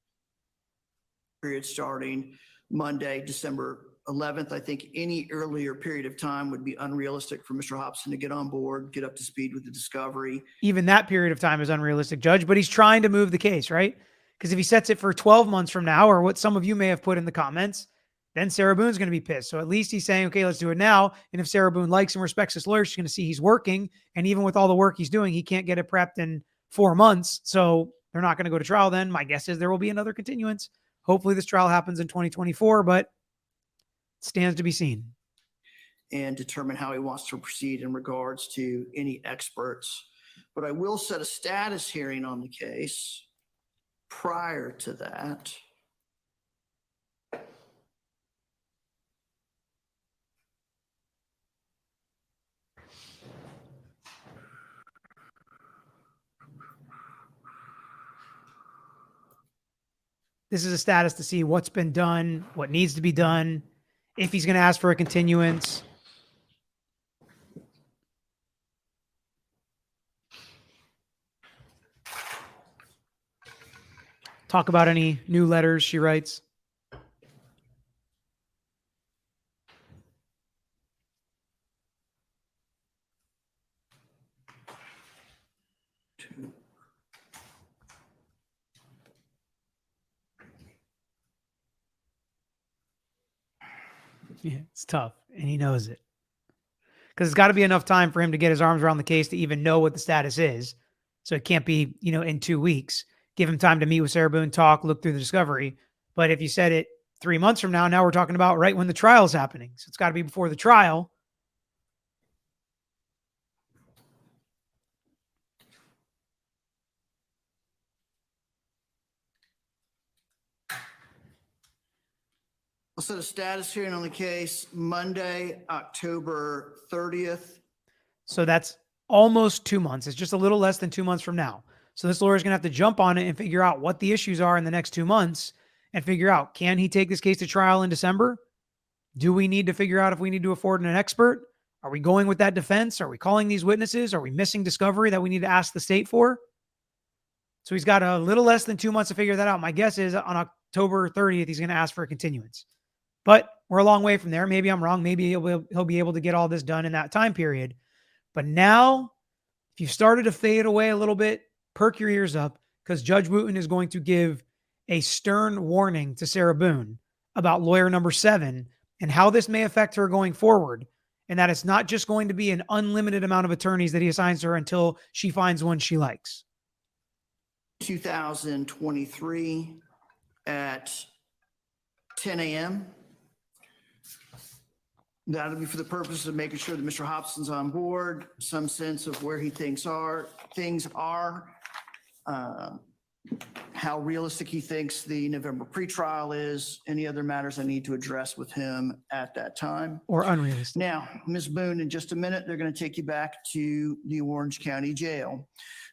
Speaker 3: Period starting Monday, December 11th. I think any earlier period of time would be unrealistic for Mr. Hobson to get on board, get up to speed with the discovery.
Speaker 1: Even that period of time is unrealistic, Judge, but he's trying to move the case, right? Because if he sets it for 12 months from now, or what some of you may have put in the comments, then Sarah Boone's going to be pissed. So at least he's saying, okay, let's do it now. And if Sarah Boone likes and respects his lawyer, she's going to see he's working. And even with all the work he's doing, he can't get it prepped in 4 months. So they're not going to go to trial then. My guess is there will be another continuance. Hopefully this trial happens in 2024, but it stands to be seen.
Speaker 3: and determine how he wants to proceed in regards to any experts. But I will set a status hearing on the case prior to that.
Speaker 1: This is a status to see what's been done, what needs to be done, if he's going to ask for a continuance. Talk about any new letters she writes. Yeah, it's tough, and he knows it. Because it's got to be enough time for him to get his arms around the case to even know what the status is. So it can't be, in 2 weeks. Give him time to meet with Sarah Boone, talk, look through the discovery. But if you said it 3 months from now, now we're talking about right when the trial's happening. So it's got to be before the trial.
Speaker 3: I'll set a status hearing on the case Monday, October 30th.
Speaker 1: So that's almost 2 months. It's just a little less than 2 months from now. So this lawyer's going to have to jump on it and figure out what the issues are in the next 2 months and figure out, can he take this case to trial in December? Do we need to figure out if we need to afford an expert? Are we going with that defense? Are we calling these witnesses? Are we missing discovery that we need to ask the state for? So he's got a little less than 2 months to figure that out. My guess is on October 30th, he's going to ask for a continuance. But we're a long way from there. Maybe I'm wrong. Maybe he'll be able to get all this done in that time period. But now, if you've started to fade away a little bit, perk your ears up, because Judge Wooten is going to give a stern warning to Sarah Boone about lawyer number 7 and how this may affect her going forward, and that it's not just going to be an unlimited amount of attorneys that he assigns her until she finds one she likes.
Speaker 3: 2023 at 10 a.m. That'll be for the purpose of making sure that Mr. Hobson's on board, some sense of where he thinks things are, how realistic he thinks the November pretrial is, any other matters I need to address with him at that time.
Speaker 1: Or unrealistic.
Speaker 3: Now, Ms. Boone, in just a minute, they're going to take you back to the Orange County Jail.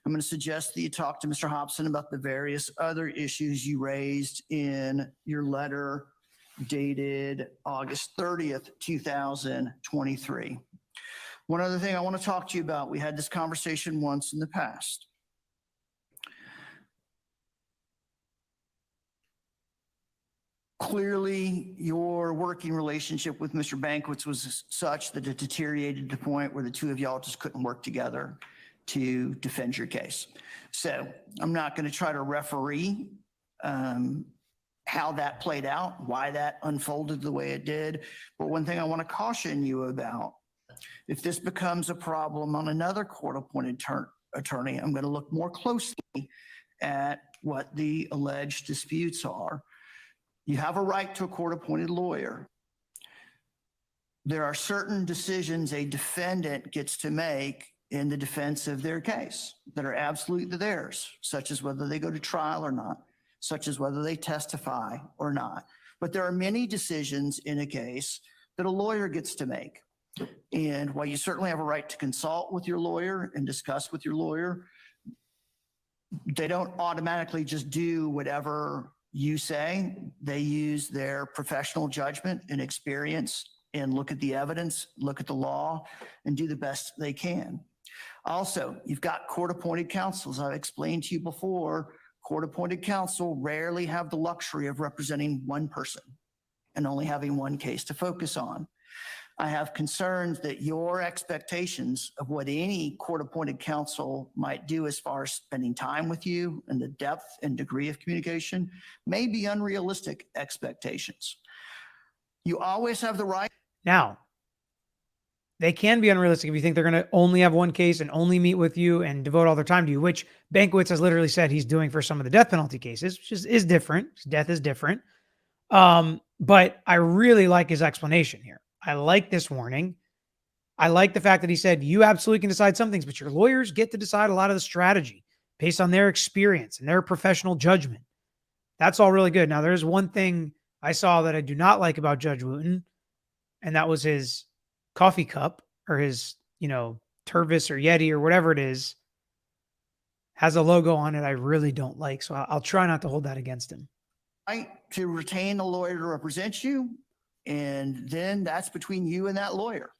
Speaker 3: I'm going to suggest that you talk to Mr. Hobson about the various other issues you raised in your letter dated August 30th, 2023. One other thing I want to talk to you about, we had this conversation once in the past. Clearly, your working relationship with Mr. Banquets was such that it deteriorated to the point where the two of y'all just couldn't work together to defend your case. So I'm not going to try to referee how that played out, why that unfolded the way it did. But one thing I want to caution you about, if this becomes a problem on another court-appointed attorney, I'm going to look more closely at what the alleged disputes are. You have a right to a court-appointed lawyer. There are certain decisions a defendant gets to make in the defense of their case that are absolutely theirs, such as whether they go to trial or not, such as whether they testify or not. But there are many decisions in a case that a lawyer gets to make. And while you certainly have a right to consult with your lawyer and discuss with your lawyer, they don't automatically just do whatever you say. They use their professional judgment and experience and look at the evidence, look at the law, and do the best they can. Also, you've got court-appointed counsel. As I've explained to you before, court-appointed counsel rarely have the luxury of representing one person and only having one case to focus on. I have concerns that your expectations of what any court-appointed counsel might do as far as spending time with you and the depth and degree of communication may be unrealistic expectations. You always have the right.
Speaker 1: Now, they can be unrealistic if you think they're going to only have one case and only meet with you and devote all their time to you, which Banquets has literally said he's doing for some of the death penalty cases, which is different. Death is different. But I really like his explanation here. I like this warning. I like the fact that he said, you absolutely can decide some things, but your lawyers get to decide a lot of the strategy based on their experience and their professional judgment. That's all really good. Now, there's one thing I saw that I do not like about Judge Wooten, and that was his coffee cup or his, Tervis or Yeti or whatever it is, has a logo on it I really don't like. So I'll try not to hold that against him.
Speaker 3: Right, to retain a lawyer to represent you, and then that's between you and that lawyer.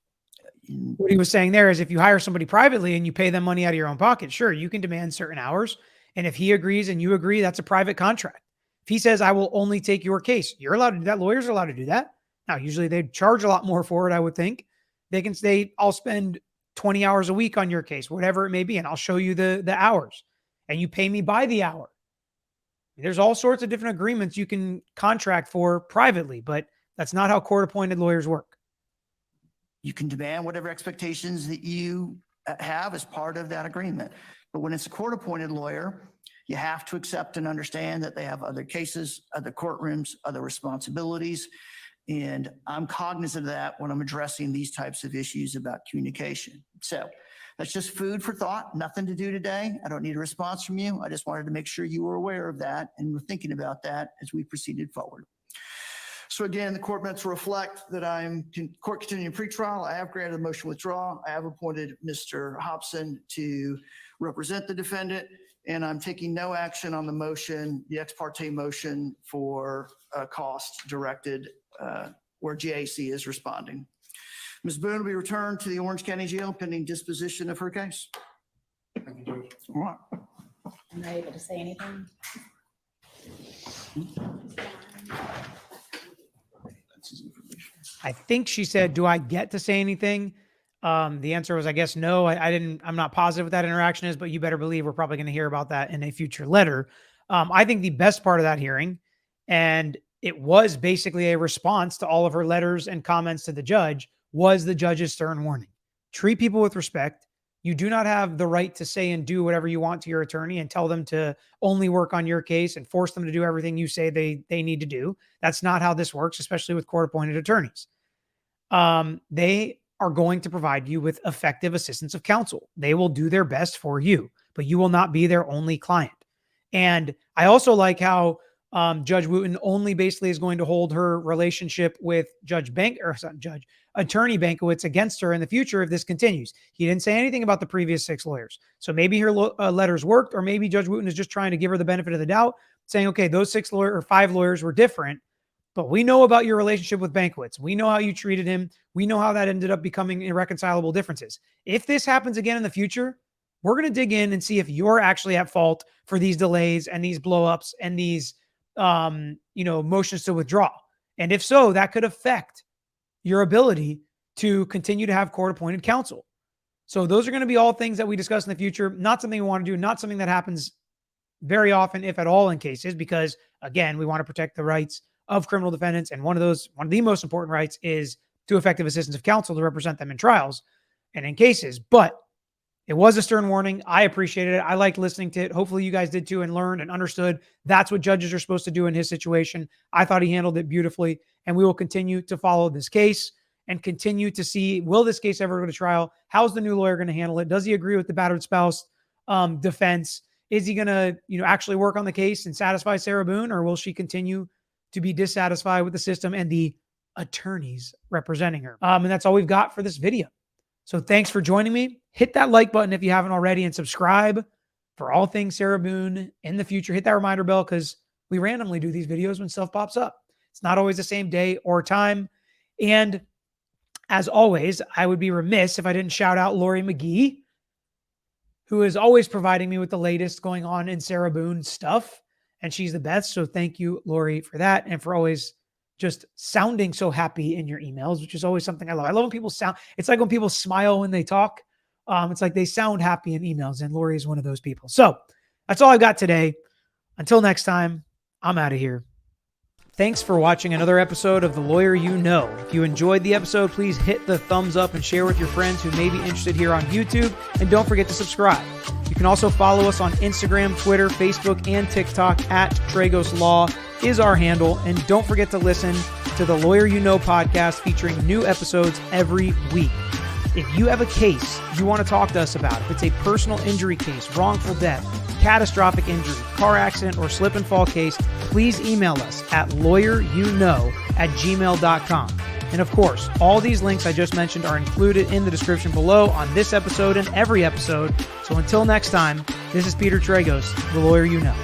Speaker 1: What he was saying there is if you hire somebody privately and you pay them money out of your own pocket, sure, you can demand certain hours. And if he agrees and you agree, that's a private contract. If he says, I will only take your case, you're allowed to do that. Lawyers are allowed to do that. Now, usually they'd charge a lot more for it, I would think. They can say, I'll spend 20 hours a week on your case, whatever it may be, and I'll show you the hours. And you pay me by the hour. There's all sorts of different agreements you can contract for privately, but that's not how court-appointed lawyers work.
Speaker 3: You can demand whatever expectations that you have as part of that agreement. But when it's a court-appointed lawyer, you have to accept and understand that they have other cases, other courtrooms, other responsibilities. And I'm cognizant of that when I'm addressing these types of issues about communication. So that's just food for thought, nothing to do today. I don't need a response from you. I just wanted to make sure you were aware of that and were thinking about that as we proceeded forward. So again, the court minutes reflect that I'm court continuing pretrial. I have granted a motion withdraw. I have appointed Mr. Hobson to represent the defendant, and I'm taking no action on the motion, the ex parte motion for cost directed where GAC is responding. Ms. Boone will be returned to the Orange County Jail pending disposition of her case.
Speaker 7: Thank you, Judge.
Speaker 3: All right.
Speaker 8: I'm not able to say anything.
Speaker 1: I think she said, do I get to say anything? The answer was, I guess, no. I'm not positive what that interaction is, but you better believe we're probably going to hear about that in a future letter. I think the best part of that hearing, and it was basically a response to all of her letters and comments to the judge, was the judge's stern warning. Treat people with respect. You do not have the right to say and do whatever you want to your attorney and tell them to only work on your case and force them to do everything you say they need to do. That's not how this works, especially with court-appointed attorneys. They are going to provide you with effective assistance of counsel. They will do their best for you, but you will not be their only client. And I also like how Judge Wooten only basically is going to hold her relationship with Attorney Bankowitz against her in the future if this continues. He didn't say anything about the previous 6 lawyers. So maybe her letters worked, or maybe Judge Wooten is just trying to give her the benefit of the doubt, saying, okay, those 5 lawyers were different, but we know about your relationship with Bankowitz. We know how you treated him. We know how that ended up becoming irreconcilable differences. If this happens again in the future, we're going to dig in and see if you're actually at fault for these delays and these blowups and these motions to withdraw. And if so, that could affect your ability to continue to have court-appointed counsel. So those are going to be all things that we discuss in the future. Not something we want to do, not something that happens very often, if at all, in cases, because again, we want to protect the rights of criminal defendants. And one of the most important rights is to effective assistance of counsel to represent them in trials and in cases. But it was a stern warning. I appreciated it. I liked listening to it. Hopefully you guys did too and learned and understood that's what judges are supposed to do in his situation. I thought he handled it beautifully, and we will continue to follow this case and continue to see, will this case ever go to trial? How's the new lawyer going to handle it? Does he agree with the battered spouse defense? Is he going to, actually work on the case and satisfy Sarah Boone, or will she continue to be dissatisfied with the system and the attorneys representing her? And that's all we've got for this video. So thanks for joining me. Hit that like button if you haven't already, and subscribe for all things Sarah Boone in the future. Hit that reminder bell because we randomly do these videos when stuff pops up. It's not always the same day or time. And as always, I would be remiss if I didn't shout out Lori McGee, who is always providing me with the latest going on in Sarah Boone stuff. And she's the best. So thank you, Lori, for that. And for always just sounding so happy in your emails, which is always something I love. I love when people it's like when people smile when they talk. It's like they sound happy in emails, and Lori is one of those people. So that's all I've got today. Until next time, I'm out of here. Thanks for watching another episode of The Lawyer You Know. If you enjoyed the episode, please hit the thumbs up and share with your friends who may be interested here on YouTube. And don't forget to subscribe. You can also follow us on Instagram, Twitter, Facebook, and TikTok at Tragos Law is our handle. And don't forget to listen to the Lawyer You Know podcast featuring new episodes every week. If you have a case you want to talk to us about, if it's a personal injury case, wrongful death, catastrophic injury, car accident, or slip and fall case, please email us at lawyeryouknow@gmail.com. And of course, all these links I just mentioned are included in the description below on this episode and every episode. So until next time, this is Peter Tragos, the lawyer you know.